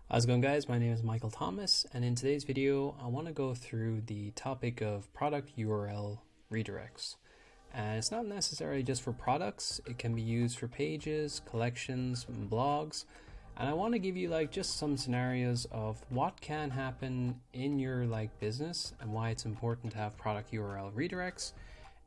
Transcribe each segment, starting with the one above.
How's it going, guys? My name is Michael Thomas, and in today's video I want to go through the topic of product URL redirects. And it's not necessarily just for products, it can be used for pages, collections, and blogs. And I want to give you just some scenarios of what can happen in your business and why it's important to have product URL redirects.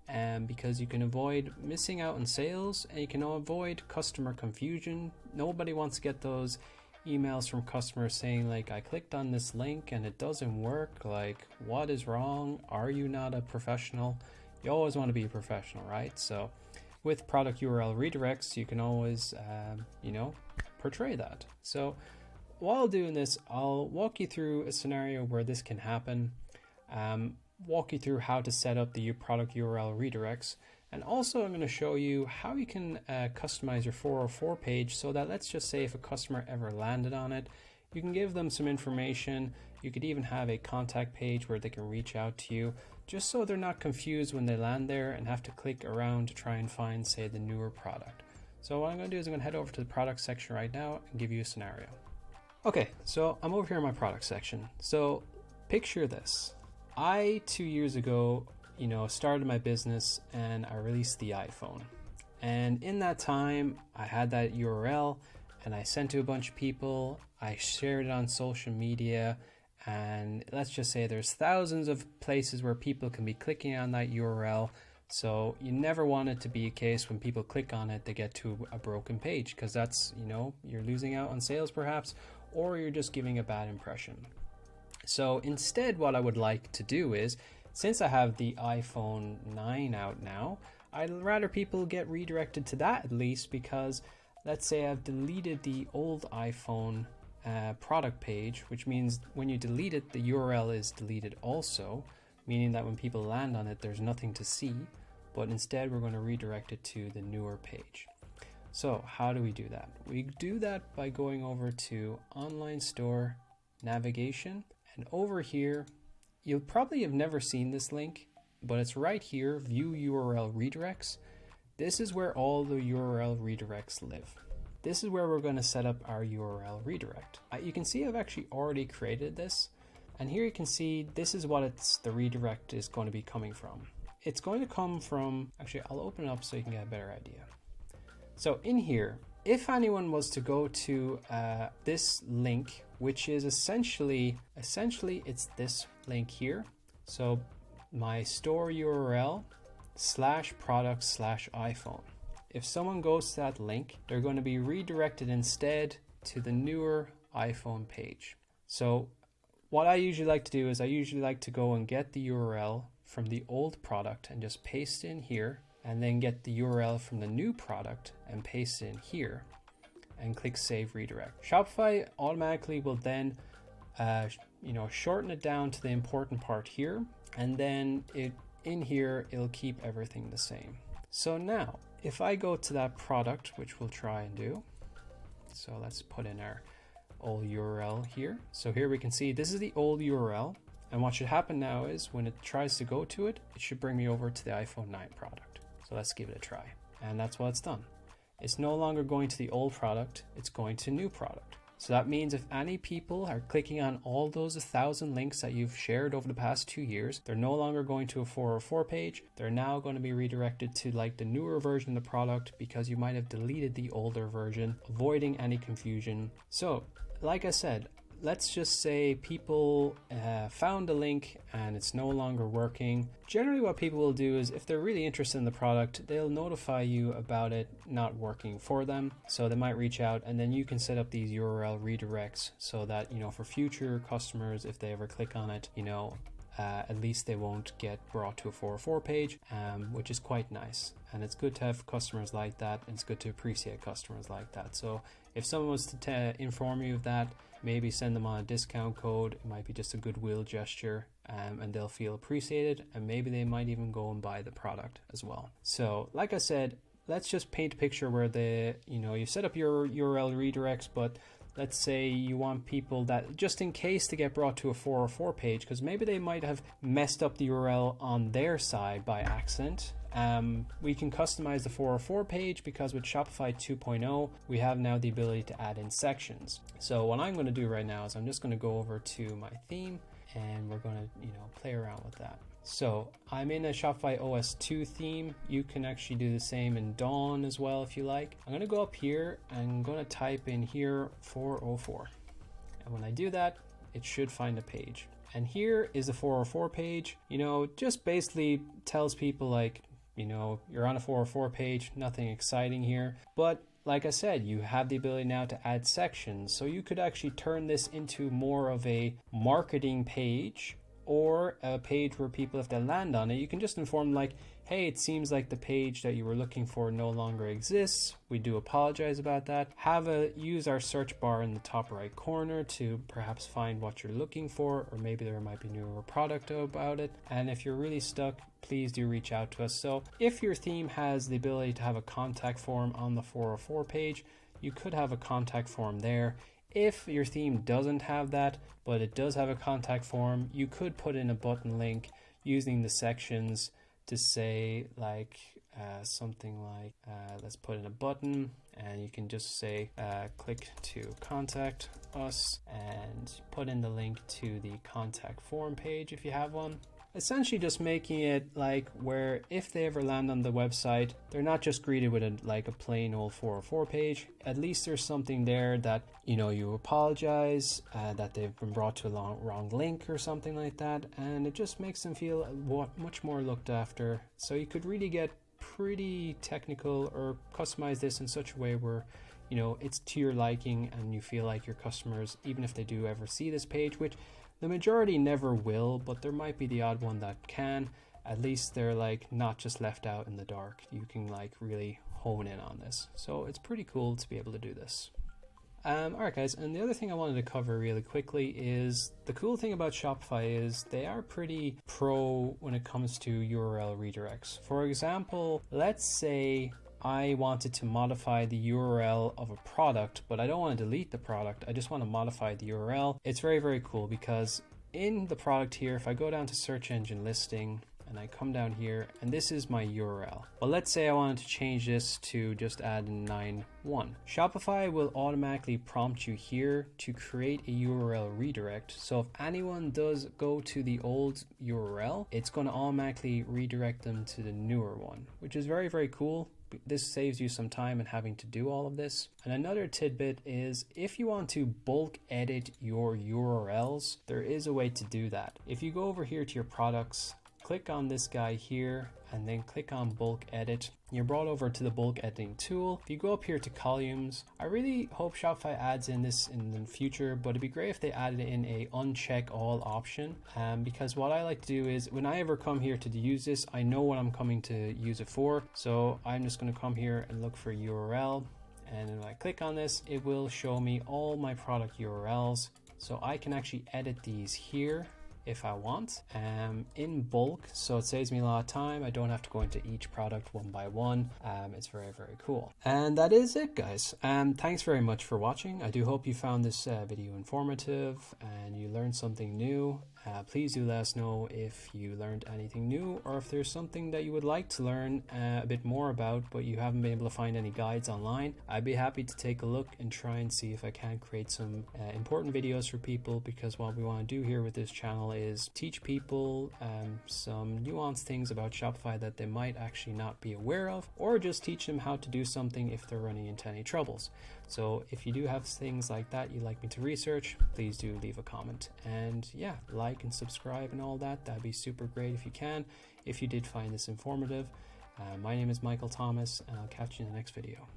And because you can avoid missing out on sales and you can avoid customer confusion. Nobody wants to get those emails from customers saying I clicked on this link and it doesn't work. What is wrong? Are you not a professional? You always want to be a professional, right? So with product URL redirects, you can always portray that. So while doing this, I'll walk you through a scenario where this can happen, walk you through how to set up the product URL redirects. And also I'm going to show you how you can customize your 404 page so that, let's just say, if a customer ever landed on it, you can give them some information. You could even have a contact page where they can reach out to you, just so they're not confused when they land there and have to click around to try and find, say, the newer product. So what I'm going to do is I'm going to head over to the product section right now and give you a scenario. Okay, so I'm over here in my product section. So picture this. I, 2 years ago, started my business and I released the iPhone. And in that time, I had that URL and I sent to a bunch of people. I shared it on social media, and let's just say there's thousands of places where people can be clicking on that URL. So you never want it to be a case when people click on it, they get to a broken page, because that's, you're losing out on sales perhaps, or you're just giving a bad impression. So instead, what I would like to do is, since I have the iPhone 9 out now, I'd rather people get redirected to that at least, because let's say I've deleted the old iPhone product page, which means when you delete it, the URL is deleted also, meaning that when people land on it, there's nothing to see, but instead we're going to redirect it to the newer page. So how do we do that? We do that by going over to Online Store, Navigation, and over here, you'll probably have never seen this link, but it's right here, View URL Redirects. This is where all the URL redirects live. This is where we're going to set up our URL redirect. You can see I've actually already created this, and here you can see this is what the redirect is going to be coming from. It's going to come from, actually I'll open it up so you can get a better idea. So in here, if anyone was to go to this link, which is essentially it's this link here. So my store URL /product/iPhone. If someone goes to that link, they're going to be redirected instead to the newer iPhone page. So what I usually like to do is I usually like to go and get the URL from the old product and just paste in here, and then get the URL from the new product and paste in here, and click Save Redirect. Shopify automatically will then shorten it down to the important part here, and then in here it'll keep everything the same. So now if I go to that product, which we'll try and do, so let's put in our old URL here. So here we can see this is the old URL, and what should happen now is when it tries to go to it, it should bring me over to the iPhone 9 product. So let's give it a try, and that's what it's done. It's no longer going to the old product, it's going to new product. So that means if any people are clicking on all those 1,000 links that you've shared over the past 2 years, they're no longer going to a 404 page. They're now going to be redirected to the newer version of the product, because you might have deleted the older version, avoiding any confusion. So like I said, let's just say people found a link and it's no longer working. Generally what people will do is, if they're really interested in the product, they'll notify you about it not working for them. So they might reach out, and then you can set up these URL redirects so that, for future customers, if they ever click on it, at least they won't get brought to a 404 page, which is quite nice. And it's good to have customers like that, and it's good to appreciate customers like that. So if someone was to inform you of that, maybe send them on a discount code. It might be just a goodwill gesture, and they'll feel appreciated, and maybe they might even go and buy the product as well. So like I said, let's just paint a picture where you set up your URL redirects, but let's say you want people that, just in case, to get brought to a 404 page, because maybe they might have messed up the URL on their side by accident. We can customize the 404 page because with Shopify 2.0 we have now the ability to add in sections. So what I'm going to do right now is I'm just going to go over to my theme and we're going to play around with that. So I'm in a Shopify OS 2 theme. You can actually do the same in Dawn as well if you like. I'm going to go up here and I'm going to type in here 404, and when I do that it should find a page. And here is the 404 page. Just basically tells people like, you're on a 404 page, nothing exciting here. But like I said, you have the ability now to add sections. So you could actually turn this into more of a marketing page, or a page where people, if they land on it, you can just inform like, hey, it seems like the page that you were looking for no longer exists. We do apologize about that. Use our search bar in the top right corner to perhaps find what you're looking for, or maybe there might be newer product about it. And if you're really stuck, please do reach out to us. So if your theme has the ability to have a contact form on the 404 page, you could have a contact form there. If your theme doesn't have that, but it does have a contact form, you could put in a button link using the sections to say like something like, let's put in a button, and you can just say click to contact us and put in the link to the contact form page if you have one. Essentially just making it like where if they ever land on the website, they're not just greeted with a plain old 404 page. At least there's something there that you apologize, that they've been brought to a wrong link or something like that, and it just makes them feel much more looked after. So you could really get pretty technical or customize this in such a way where it's to your liking and you feel like your customers, even if they do ever see this page, which the majority never will, but there might be the odd one that can, at least they're like not just left out in the dark. You can like really hone in on this. So it's pretty cool to be able to do this. Alright guys, and the other thing I wanted to cover really quickly is the cool thing about Shopify is they are pretty pro when it comes to URL redirects. For example, let's say I wanted to modify the URL of a product, but I don't want to delete the product. I just want to modify the URL. It's very, very cool because in the product here, if I go down to search engine listing and I come down here, and this is my URL. Well, let's say I wanted to change this to just add 9.1. Shopify will automatically prompt you here to create a URL redirect. So if anyone does go to the old URL, it's going to automatically redirect them to the newer one, which is very, very cool. This saves you some time in having to do all of this. And another tidbit is if you want to bulk edit your URLs, there is a way to do that. If you go over here to your products, click on this guy here and then click on bulk edit. You're brought over to the bulk editing tool. If you go up here to columns, I really hope Shopify adds in this in the future, but it'd be great if they added in a uncheck all option. Because what I like to do is when I ever come here to use this, I know what I'm coming to use it for. So I'm just going to come here and look for URL. And when I click on this, it will show me all my product URLs. So I can actually edit these here if I want in bulk, so it saves me a lot of time. I don't have to go into each product one by one. It's very, very cool. And that is it, guys. Thanks very much for watching. I do hope you found this video informative and you learned something new. Please do let us know if you learned anything new, or if there's something that you would like to learn a bit more about but you haven't been able to find any guides online. I'd be happy to take a look and try and see if I can create some important videos for people, because what we want to do here with this channel is teach people some nuanced things about Shopify that they might actually not be aware of, or just teach them how to do something if they're running into any troubles. So if you do have things like that you'd like me to research, please do leave a comment. And yeah, like and subscribe and all that. That'd be super great if you can, if you did find this informative. My name is Michael Thomas, and I'll catch you in the next video.